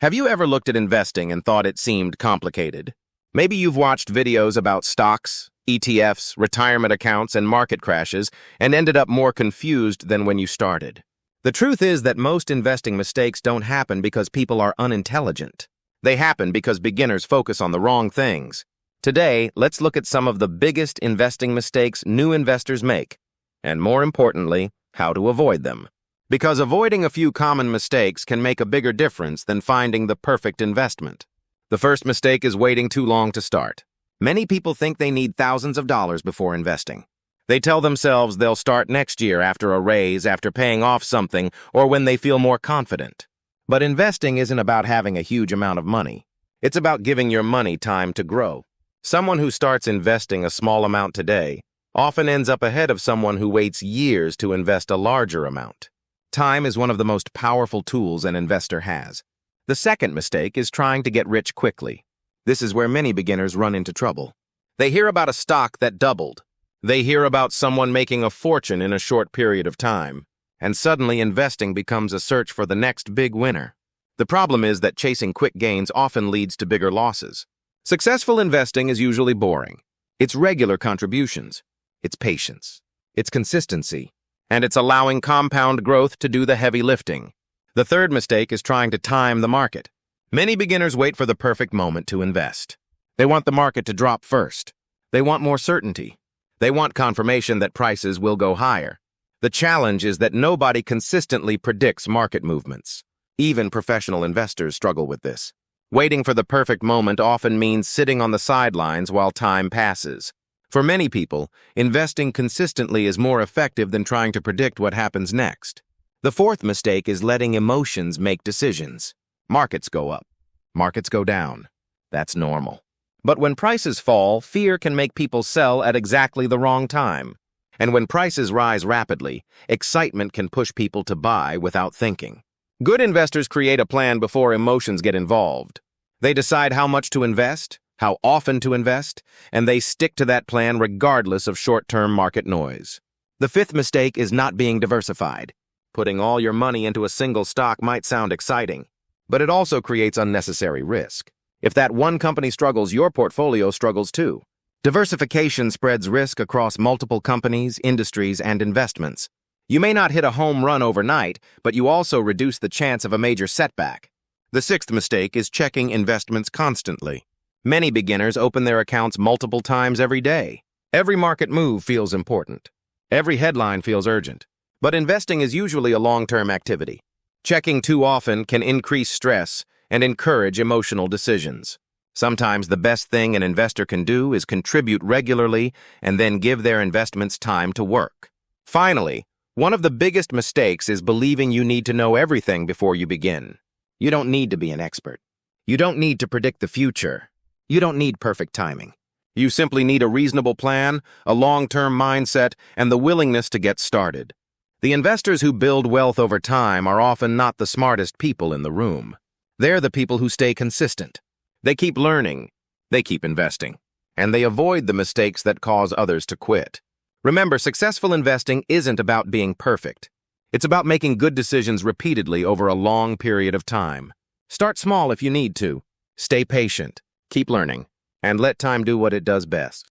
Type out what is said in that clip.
Have you ever looked at investing and thought it seemed complicated? Maybe you've watched videos about stocks, ETFs, retirement accounts, and market crashes and ended up more confused than when you started. The truth is that most investing mistakes don't happen because people are unintelligent. They happen because beginners focus on the wrong things. Today, let's look at some of the biggest investing mistakes new investors make, and more importantly, how to avoid them. Because avoiding a few common mistakes can make a bigger difference than finding the perfect investment. The first mistake is waiting too long to start. Many people think they need thousands of dollars before investing. They tell themselves they'll start next year after a raise, after paying off something, or when they feel more confident. But investing isn't about having a huge amount of money. It's about giving your money time to grow. Someone who starts investing a small amount today often ends up ahead of someone who waits years to invest a larger amount. Time is one of the most powerful tools an investor has. The second mistake is trying to get rich quickly. This is where many beginners run into trouble. They hear about a stock that doubled. They hear about someone making a fortune in a short period of time, and suddenly investing becomes a search for the next big winner. The problem is that chasing quick gains often leads to bigger losses. Successful investing is usually boring. It's regular contributions. It's patience. It's consistency. And it's allowing compound growth to do the heavy lifting. The third mistake is trying to time the market. Many beginners wait for the perfect moment to invest. They want the market to drop first. They want more certainty. They want confirmation that prices will go higher. The challenge is that nobody consistently predicts market movements. Even professional investors struggle with this. Waiting for the perfect moment often means sitting on the sidelines while time passes. For many people, investing consistently is more effective than trying to predict what happens next. The fourth mistake is letting emotions make decisions. Markets go up. Markets go down. That's normal. But when prices fall, fear can make people sell at exactly the wrong time. And when prices rise rapidly, excitement can push people to buy without thinking. Good investors create a plan before emotions get involved. They decide how much to invest, how often to invest, and they stick to that plan regardless of short-term market noise. The fifth mistake is not being diversified. Putting all your money into a single stock might sound exciting, but it also creates unnecessary risk. If that one company struggles, your portfolio struggles too. Diversification spreads risk across multiple companies, industries, and investments. You may not hit a home run overnight, but you also reduce the chance of a major setback. The sixth mistake is checking investments constantly. Many beginners open their accounts multiple times every day. Every market move feels important. Every headline feels urgent. But investing is usually a long-term activity. Checking too often can increase stress and encourage emotional decisions. Sometimes the best thing an investor can do is contribute regularly and then give their investments time to work. Finally, one of the biggest mistakes is believing you need to know everything before you begin. You don't need to be an expert. You don't need to predict the future. You don't need perfect timing. You simply need a reasonable plan, a long-term mindset, and the willingness to get started. The investors who build wealth over time are often not the smartest people in the room. They're the people who stay consistent. They keep learning, they keep investing, and they avoid the mistakes that cause others to quit. Remember, successful investing isn't about being perfect. It's about making good decisions repeatedly over a long period of time. Start small if you need to. Stay patient. Keep learning, and let time do what it does best.